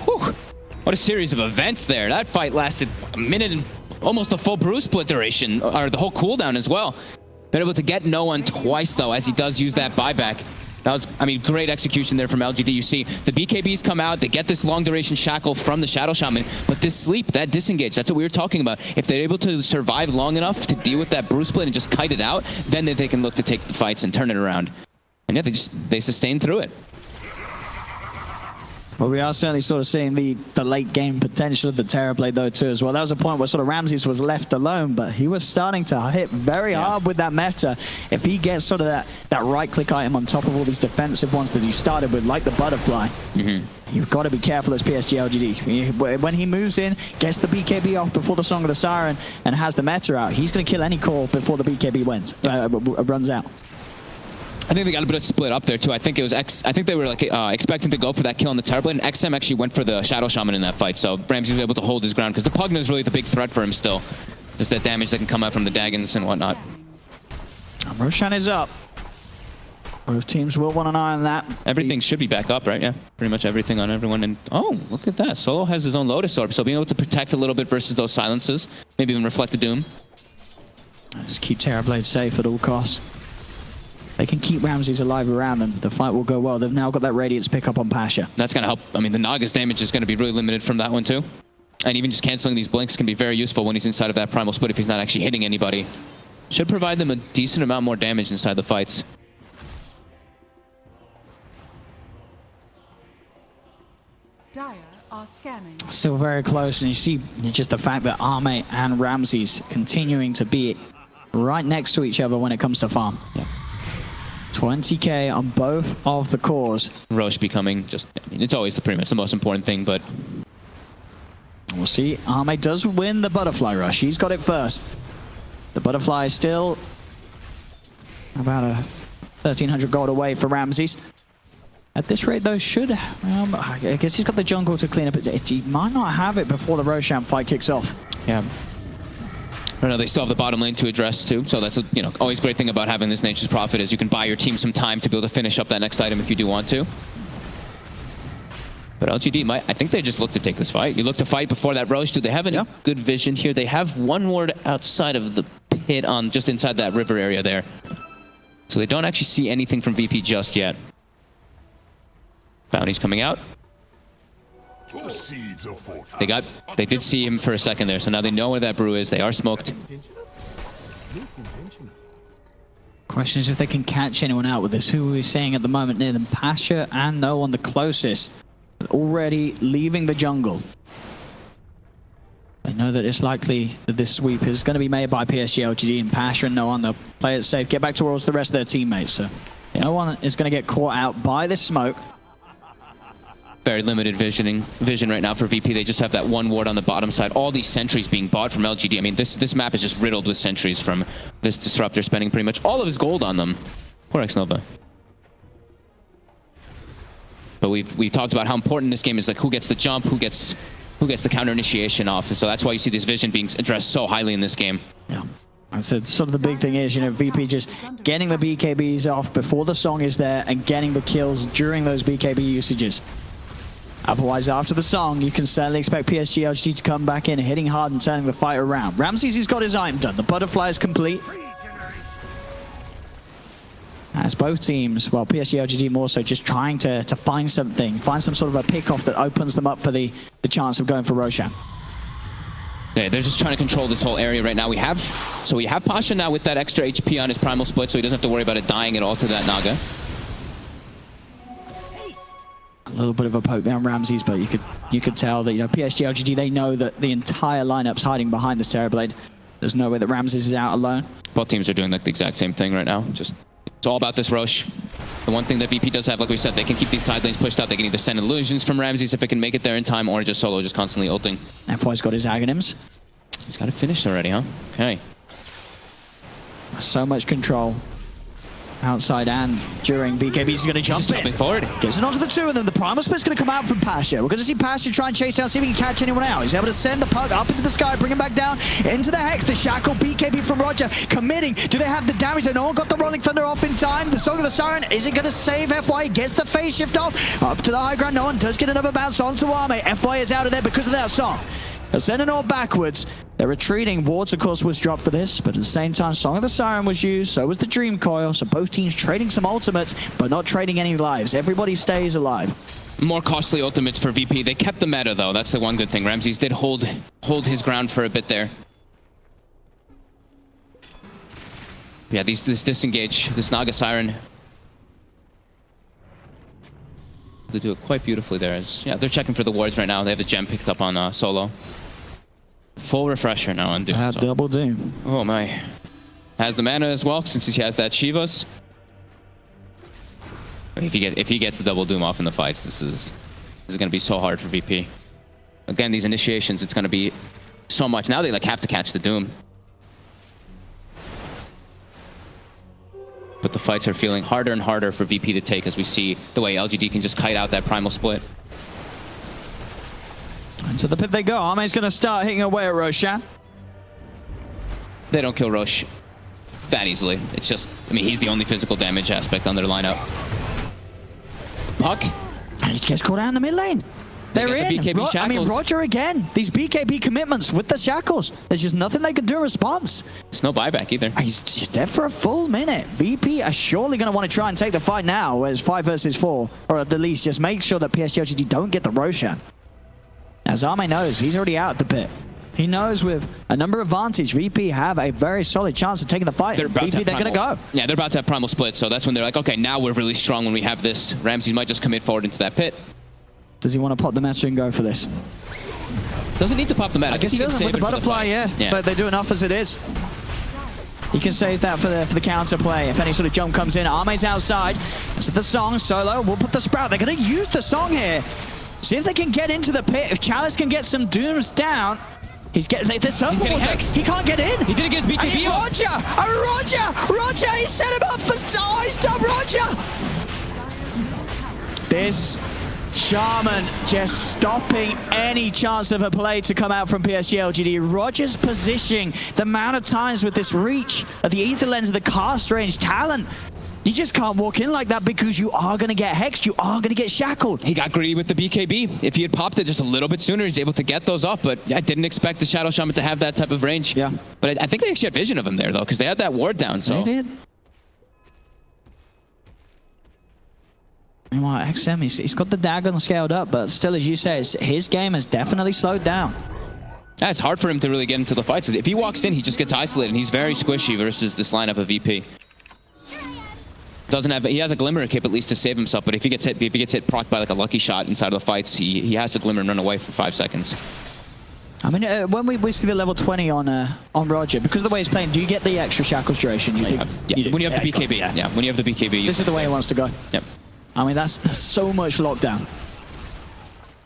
Speaker 1: Whew. What a series of events there. That fight lasted a minute and almost a full brew split duration, or the whole cooldown as well. Been able to get no one twice, though, as he does use that buyback. That was, I mean, great execution there from LGD. You see the BKBs come out, they get this long duration shackle from the Shadow Shaman, but this sleep, that disengage, that's what we were talking about. If they're able to survive long enough to deal with that brew split and just kite it out, then they can look to take the fights and turn it around. And yeah, they sustain through it.
Speaker 2: Well, we are certainly sort of seeing the late game potential of the Terrorblade though too as well. That was a point where sort of RAMZeS was left alone, but he was starting to hit very hard with that meta. If he gets sort of that right click item on top of all these defensive ones that he started with, like the butterfly, you've got to be careful as PSG.LGD. When he moves in, gets the BKB off before the Song of the Siren and has the meta out, he's going to kill any core before the BKB runs out.
Speaker 1: I think they got a bit split up there too. I think it was I think they were like expecting to go for that kill on the Terrorblade, and XM actually went for the Shadow Shaman in that fight. So RAMZeS was able to hold his ground because the Pugna is really the big threat for him still. Just that damage that can come out from the Daggons and whatnot.
Speaker 2: Roshan is up. Both teams will want an eye on that.
Speaker 1: Everything should be back up, right? Yeah, pretty much everything on everyone. And oh, look at that. Solo has his own Lotus Orb, so being able to protect a little bit versus those silences, maybe even reflect the Doom.
Speaker 2: Just keep Terrorblade safe at all costs. They can keep RAMZeS alive around them. The fight will go well. They've now got that Radiance pick up on Pasha.
Speaker 1: That's going to help. I mean, the Naga's damage is going to be really limited from that one too. And even just canceling these blinks can be very useful when he's inside of that Primal Split if he's not actually hitting anybody. Should provide them a decent amount more damage inside the fights.
Speaker 4: Dire are scanning.
Speaker 2: Still very close, and you see just the fact that Arme and RAMZeS continuing to be right next to each other when it comes to farm.
Speaker 1: Yeah.
Speaker 2: 20k on both of the cores.
Speaker 1: Roche becoming just, I mean, it's always pretty much the most important thing, but
Speaker 2: we'll see. Arme does win the Butterfly Rush. He's got it first. The Butterfly is still about a 1,300 gold away for RAMZeS. At this rate, though, I guess he's got the jungle to clean up. He might not have it before the Roshan fight kicks off.
Speaker 1: Yeah. I know they still have the bottom lane to address too, so that's always a great thing about having this Nature's Prophet is you can buy your team some time to be able to finish up that next item if you do want to. But LGD might, I think they just look to take this fight. You look to fight before that Roche. Do they have any good vision here? They have one ward outside of the pit on just inside that river area there. So they don't actually see anything from VP just yet. Bounty's coming out.
Speaker 3: The seeds of fortune.
Speaker 1: They did see him for a second there, so now they know where that brew is. They are smoked.
Speaker 2: Question is if they can catch anyone out with this. Who are we seeing at the moment near them? Pasha and No One the closest. Already leaving the jungle. I know that it's likely that this sweep is going to be made by PSG.LGD and Pasha and No One. They'll play it safe, get back towards the rest of their teammates. So No One is going to get caught out by this smoke.
Speaker 1: Very limited vision right now for VP. They just have that one ward on the bottom side. All these sentries being bought from LGD. I mean, this map is just riddled with sentries from this Disruptor spending pretty much all of his gold on them. Poor Xnova. But we talked about how important this game is, like who gets the jump, who gets the counter initiation off. And so that's why you see this vision being addressed so highly in this game.
Speaker 2: Yeah. I said sort of the big thing is, VP just getting the BKBs off before the song is there and getting the kills during those BKB usages. Otherwise, after the song, you can certainly expect PSG.LGD to come back in, hitting hard and turning the fight around. RAMZeS, he's got his item done. The butterfly is complete. As both teams, well, PSG.LGD more so just trying to find something, find some sort of a pick-off that opens them up for the chance of going for Roshan.
Speaker 1: Yeah, they're just trying to control this whole area right now. We have Pasha now with that extra HP on his primal split, so he doesn't have to worry about it dying at all to that Naga.
Speaker 2: A little bit of a poke there on RAMZeS, but you could tell that PSG.LGD, they know that the entire lineup's hiding behind this Terrorblade. There's no way that RAMZeS is out alone.
Speaker 1: Both teams are doing like the exact same thing right now. Just it's all about this Roche. The one thing that VP does have, like we said, they can keep these side lanes pushed out. They can either send illusions from RAMZeS if it can make it there in time, or just solo, just constantly ulting.
Speaker 2: FY's got his Aghanims.
Speaker 1: He's got it finished already, huh? Okay.
Speaker 2: So much control. Outside and during BKB, he's going to jump in.
Speaker 1: Jumping forward.
Speaker 2: Gets it onto the two of them. The primal split's going to come out from Pasha. We're going to see Pasha try and chase down, see if he can catch anyone out. He's able to send the puck up into the sky, bring him back down into the Hex. The Shackle, BKB from Roger, committing. Do they have the damage? No one got the Rolling Thunder off in time. The Song of the Siren isn't going to save FY. Gets the phase shift off. Up to the high ground. No one does get another bounce onto Arme. FY is out of there because of that song. They're sending all backwards. They're retreating. Wards, of course, was dropped for this, but at the same time, Song of the Siren was used, so was the Dream Coil, so both teams trading some ultimates, but not trading any lives. Everybody stays alive.
Speaker 1: More costly ultimates for VP. They kept the meta, though. That's the one good thing. RAMZeS did hold his ground for a bit there. Yeah, this disengage, this Naga Siren. They do it quite beautifully there. Yeah, they're checking for the wards right now. They have the gem picked up on solo. Full refresher now on Doom. So.
Speaker 2: Double Doom.
Speaker 1: Oh my. Has the mana as well, since he has that Shivas. If he gets the double Doom off in the fights, this is going to be so hard for VP. Again, these initiations, it's going to be so much. Now they have to catch the Doom. But the fights are feeling harder and harder for VP to take as we see the way LGD can just kite out that primal split.
Speaker 2: Into the pit they go. Arme's going to start hitting away at Roshan.
Speaker 1: They don't kill Roche that easily. It's just, I mean, he's the only physical damage aspect on their lineup. Puck.
Speaker 2: And he gets caught out in the mid lane. They're in. I mean, Roger again. These BKB commitments with the shackles. There's just nothing they can do in response.
Speaker 1: There's no buyback either.
Speaker 2: He's just dead for a full minute. VP are surely going to want to try and take the fight now, where it's 5 versus 4. Or at the least, just make sure that PSG.LGD don't get the Roshan. As Arme knows, he's already out at the pit. He knows with a number of advantage, VP have a very solid chance of taking the fight. They're going to go.
Speaker 1: Yeah, they're about to have primal split, so that's when they're like, okay, now we're really strong when we have this. RAMZeS might just commit forward into that pit.
Speaker 2: Does he want to pop the meta and go for this?
Speaker 1: Doesn't need to pop the meta.
Speaker 2: I guess he doesn't with the butterfly, yeah. But they do enough as it is. He can save that for the counter play. If any sort of jump comes in, Arme's outside. So the song, solo, will put the sprout. They're going to use the song here. See if they can get into the pit. If Chalice can get some dooms down, He's getting the surf.
Speaker 1: He's getting hexed.
Speaker 2: He can't get in.
Speaker 1: He didn't get his
Speaker 2: And
Speaker 1: BKB off.
Speaker 2: Roger, he set him up for he's done Roger. This Shaman just stopping any chance of a play to come out from PSG.LGD. Roger's positioning, the amount of times with this reach of the ether lens of the cast range talent, you just can't walk in like that because you are going to get hexed, you are going to get shackled.
Speaker 1: He got greedy with the BKB. If he had popped it just a little bit sooner, he's able to get those off, but I didn't expect the Shadow Shaman to have that type of range.
Speaker 2: Yeah.
Speaker 1: But I think they actually had vision of him there, though, because they had that ward down, so.
Speaker 2: They did. Meanwhile, XM, he's got the dagger scaled up, but still, as you say, his game has definitely slowed down.
Speaker 1: Yeah, it's hard for him to really get into the fights. If he walks in, he just gets isolated, and he's very squishy versus this lineup of VP. He has a glimmer cape at least to save himself, but if he gets hit proc by like a lucky shot inside of the fights, he has to glimmer and run away for 5 seconds.
Speaker 2: I mean, when we see the level 20 on Roger, because of the way he's playing, do you get the extra shackles duration?
Speaker 1: When you have the BKB. Yeah, when you have the BKB.
Speaker 2: This is the way he wants to go.
Speaker 1: Yep.
Speaker 2: I mean, that's so much lockdown.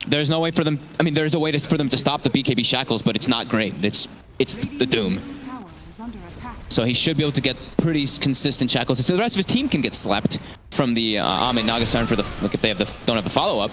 Speaker 1: There's no way for them. I mean, there's a way for them to stop the BKB shackles, but it's not great. It's the doom.
Speaker 4: Tower is under attack.
Speaker 1: So he should be able to get pretty consistent shackles. So the rest of his team can get slapped from the Ame Nagasarn for the if they don't have the follow up.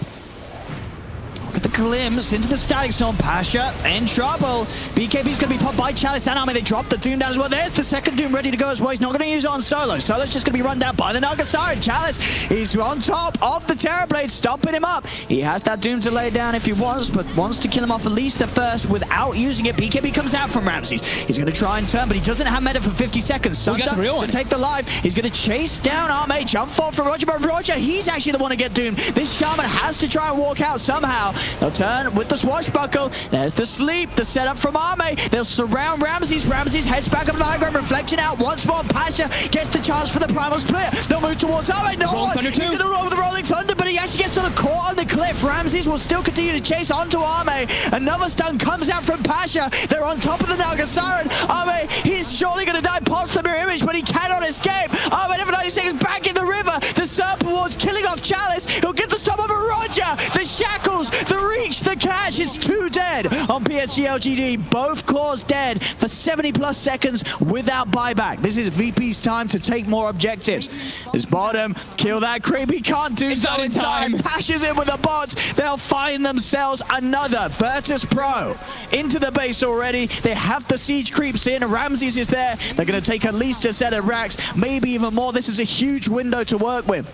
Speaker 2: Look at the glimpse into the static zone. Pasha in trouble. BKB's going to be popped by Chalice and Ame. They drop the Doom down as well. There's the second Doom ready to go as well. He's not going to use it on Solo. Solo's just going to be run down by the Nagasarn. Chalice is on top of the Terrorblade, stomping him up. He has that Doom to lay down if he wants, but wants to kill him off at least the first without using it. BKB comes out from RAMZeS. He's going to try and turn, but he doesn't have meta for 50 seconds. Sunder to take the life. He's going to chase down Ame. Jump forward from Roger, but Roger, he's actually the one to get doomed. This Shaman has to try and walk out somehow. They'll turn with the swashbuckle. There's the sleep, the setup from Ame. They'll surround RAMZeS. RAMZeS heads back up to the high ground, reflection out once more. Pasha gets the chance for the primal split. They'll move towards Ame. No one. He's going to roll with the rolling thunder, but he actually gets sort of caught on the cliff. RAMZeS will still continue to chase onto Ame. Another stun comes out from Pasha. They're on top of the Nagasarn. Ame, he's surely going to die. Pops the mirror image, but he cannot escape. Ame, never 90 seconds back in the river. The Serpent Ward's killing off Chalice. He'll get the stop of Roger. The shackles, the reach, the catch is too dead on PSG.LGD. Both claws dead for 70+ seconds without buyback. This is VP's time to take more objectives. This bottom, kill that creep. He can't do so in time. Pashes in with the bots. They'll find themselves another Virtus.pro into the base already. They have the siege creeps in. RAMZeS is there. They're going to take at least a set of racks, maybe even more. This is a huge window to work with.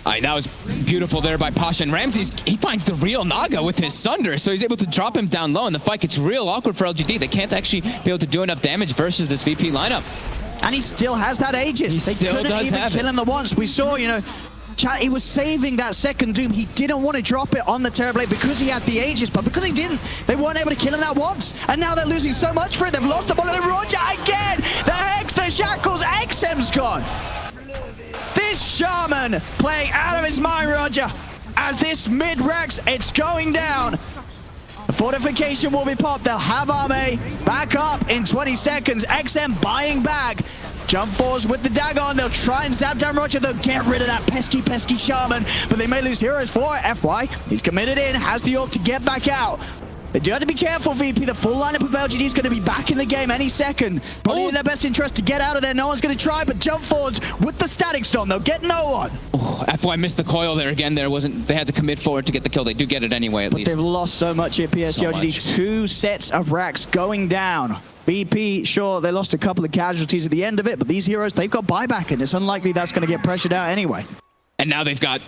Speaker 1: That was beautiful there by Pasha, and RAMZeS, he finds the real Naga with his Sunder, so he's able to drop him down low, and the fight gets real awkward for LGD. They can't actually be able to do enough damage versus this VP lineup.
Speaker 2: And he still has that Aegis. They couldn't even kill him the once. We saw, you know, he was saving that second Doom. He didn't want to drop it on the Terrorblade because he had the Aegis, but because he didn't, they weren't able to kill him that once. And now they're losing so much for it. They've lost the ball. And Roger again. The Hex, the Shackles, XM's gone. This Shaman playing out of his mind, Roger. As this mid-Rex, it's going down. The fortification will be popped. They'll have Ame back up in 20 seconds. XM buying back. Jump force with the dagger on. They'll try and zap down Roger. They'll get rid of that pesky Shaman. But they may lose heroes for it. FY, he's committed in, has the orb to get back out. They do have to be careful, VP. The full lineup of LGD is going to be back in the game any second. Probably in their best interest to get out of there. No one's going to try, but jump forwards with the static storm. They'll get no one.
Speaker 1: Oh, FY missed the coil there again. They had to commit forward to get the kill. They do get it anyway, at least.
Speaker 2: They've lost so much here, PSG.LGD. 2 sets of racks going down. VP, sure, they lost a couple of casualties at the end of it, but these heroes, they've got buyback, and it's unlikely that's going to get pressured out anyway.
Speaker 1: And now they've got,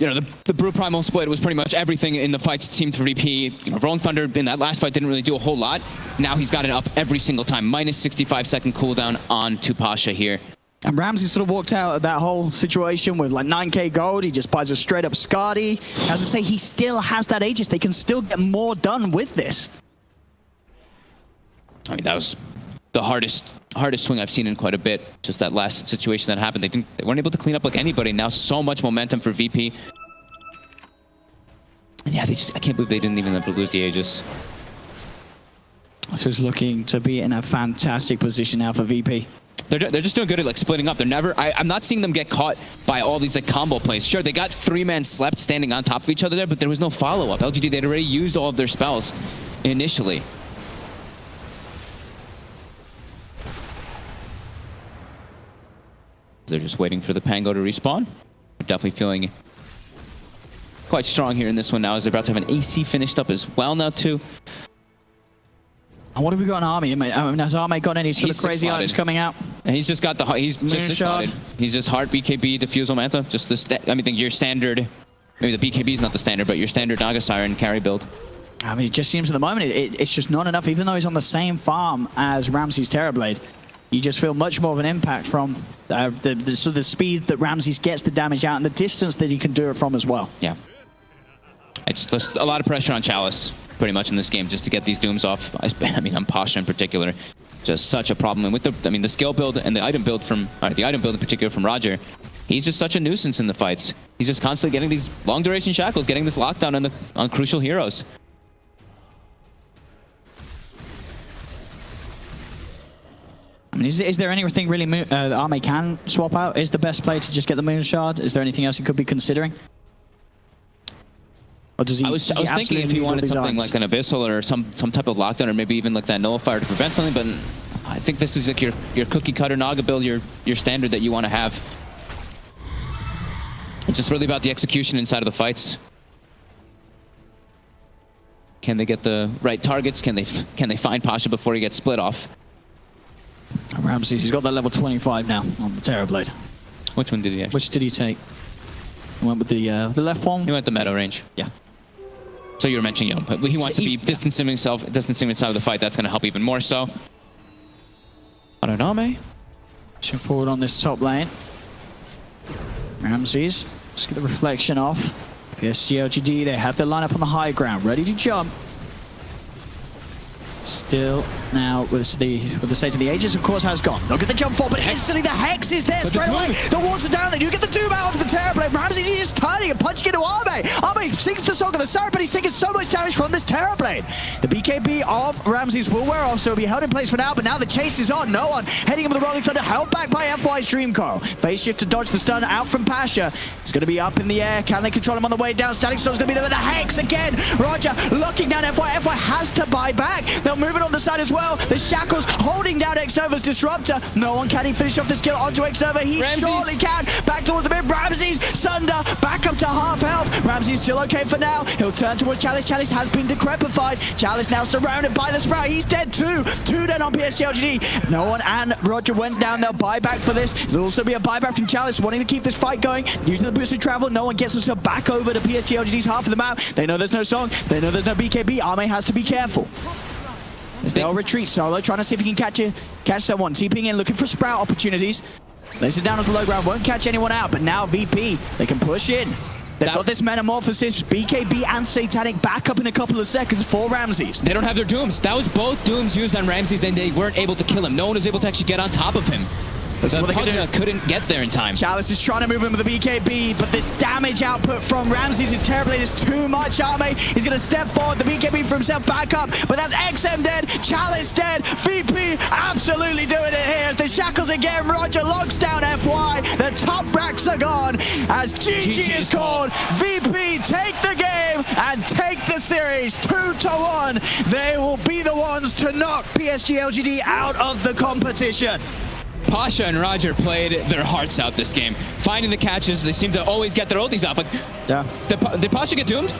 Speaker 1: you know, the Brew Primal split was pretty much everything in the fights seemed to VP. You know, Rolling Thunder in that last fight didn't really do a whole lot. Now he's got it up every single time. Minus 65-second cooldown on to Pasha here.
Speaker 2: And RAMZeS sort of walked out of that whole situation with like 9k gold. He just buys a straight up Skadi. As I say, he still has that Aegis. They can still get more done with this.
Speaker 1: I mean, that was the hardest swing I've seen in quite a bit. Just that last situation that happened. They weren't able to clean up like anybody. Now so much momentum for VP. And yeah, I can't believe they didn't even have to lose the Aegis.
Speaker 2: This is looking to be in a fantastic position now for VP.
Speaker 1: They're just doing good at like splitting up. They're never. I'm not seeing them get caught by all these like combo plays. Sure, they got 3-man slept standing on top of each other there, but there was no follow up. LGD, they'd already used all of their spells initially. They're just waiting for the Pango to respawn. They're definitely feeling quite strong here in this one now, as they're about to have an AC finished up as well now too.
Speaker 2: And what have we got in Army? I mean, has Army got any sort of crazy items coming out?
Speaker 1: And he's just got the he's just slotted. He's just Heart, BKB, Diffusal Manta. Just the I mean, your standard. Maybe the BKB is not the standard, but your standard Naga Siren carry build.
Speaker 2: I mean, it just seems at the moment it's just not enough. Even though he's on the same farm as RAMZeS Terrorblade, you just feel much more of an impact from the sort of speed that RAMZeS gets the damage out and the distance that he can do it from as well.
Speaker 1: Yeah. There's a lot of pressure on Chalice, pretty much, in this game, just to get these Dooms off. I mean, on Pasha in particular, just such a problem. And with the skill build and the item build the item build in particular from Roger, he's just such a nuisance in the fights. He's just constantly getting these long duration shackles, getting this lockdown on crucial heroes.
Speaker 2: I mean, is there anything really that Arme can swap out? Is the best play to just get the Moon Shard? Is there anything else he could be considering? Or does he? I was
Speaker 1: thinking if he wanted something like an Abyssal or some type of lockdown, or maybe even like that Nullifier to prevent something. But I think this is like your cookie cutter Naga build, your standard that you want to have. It's just really about the execution inside of the fights. Can they get the right targets? Can they find Pasha before he gets split off?
Speaker 2: RAMZeS, he's got that level 25 now on the Terrorblade.
Speaker 1: Which one did he actually?
Speaker 2: Which did he take? He went with the left one?
Speaker 1: He went the meadow range.
Speaker 2: Yeah.
Speaker 1: So you were mentioning him, but he wants to be distancing himself of the fight. That's going to help even more so. Araname.
Speaker 2: Pushing forward on this top lane. RAMZeS, just get the reflection off. PSG.LGD, they have their lineup on the high ground, ready to jump. Still now with the State of the Ages, of course, has gone. Look at the jump forward, but instantly the Hex is there straight away. The wards are down. They do get the Doom out onto the Terrorblade. RAMZeS is turning and punching into Arme. Arme sinks the Song of the Siren, but he's taking so much damage from this Terrorblade. The BKB of RAMZeS will wear off, so he'll be held in place for now, but now the chase is on. No one heading up with the Rolling Thunder, held back by FY's Dream Coil. Phase shift to dodge the stun out from Pasha. It's going to be up in the air. Can they control him on the way down? Static Storm's going to be there with the Hex again. Roger locking down FY. FY has to buy back. They'll move it on the side as well. The Shackles holding down X-Nova's Disruptor. No one can he finish off this kill onto X-Nova. He surely can. Back towards the mid. RAMZeS, Sunder, back up to half health. RAMZeS still okay for now. He'll turn toward Chalice. Chalice has been decrepified. Chalice now surrounded by the Sprout. He's dead too. 2 dead on PSG.LGD. No one and Roger went down. They'll buy back for this. There'll also be a buyback from Chalice, wanting to keep this fight going. Using the boosted travel, no one gets himself back over to PSG.LGD's half of the map. They know there's no Song. They know there's no BKB. Arme has to be careful. They'll retreat solo, trying to see if he can catch someone. TPing in, looking for Sprout opportunities. Lays it down on the low ground, won't catch anyone out, but now VP, they can push in. They've got this Metamorphosis, BKB and Satanic back up in a couple of seconds for RAMZeS.
Speaker 1: They don't have their Dooms. That was both Dooms used on RAMZeS, and they weren't able to kill him. No one was able to actually get on top of him. The couldn't get there in time.
Speaker 2: Chalice is trying to move him with the BKB, but this damage output from RAMZeS' Terrorblade is too much. Arme, he's going to step forward. The BKB for himself back up, but that's XM dead, Chalice dead, VP absolutely doing it here as the Shackles again. Roger locks down FY. The top racks are gone as GG is called. VP take the game and take the series 2-1. They will be the ones to knock PSG.LGD out of the competition.
Speaker 1: Pasha and Roger played their hearts out this game. Finding the catches, they seem to always get their ultis off. Like,
Speaker 2: yeah.
Speaker 1: Did Pasha get doomed?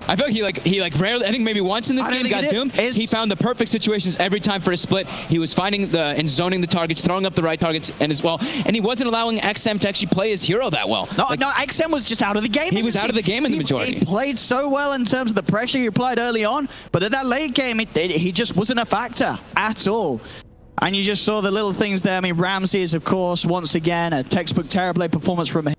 Speaker 1: I feel like he rarely, I think maybe once in this game got doomed. He found the perfect situations every time for his split. He was finding and zoning the targets, throwing up the right targets, and as well. And he wasn't allowing XM to actually play his hero that well.
Speaker 2: No, XM was just out of the game.
Speaker 1: He was out of the game in the majority.
Speaker 2: He played so well in terms of the pressure he applied early on, but at that late game, he just wasn't a factor at all. And you just saw the little things there. I mean, RAMZeS, of course, once again, a textbook Terrorblade performance from him.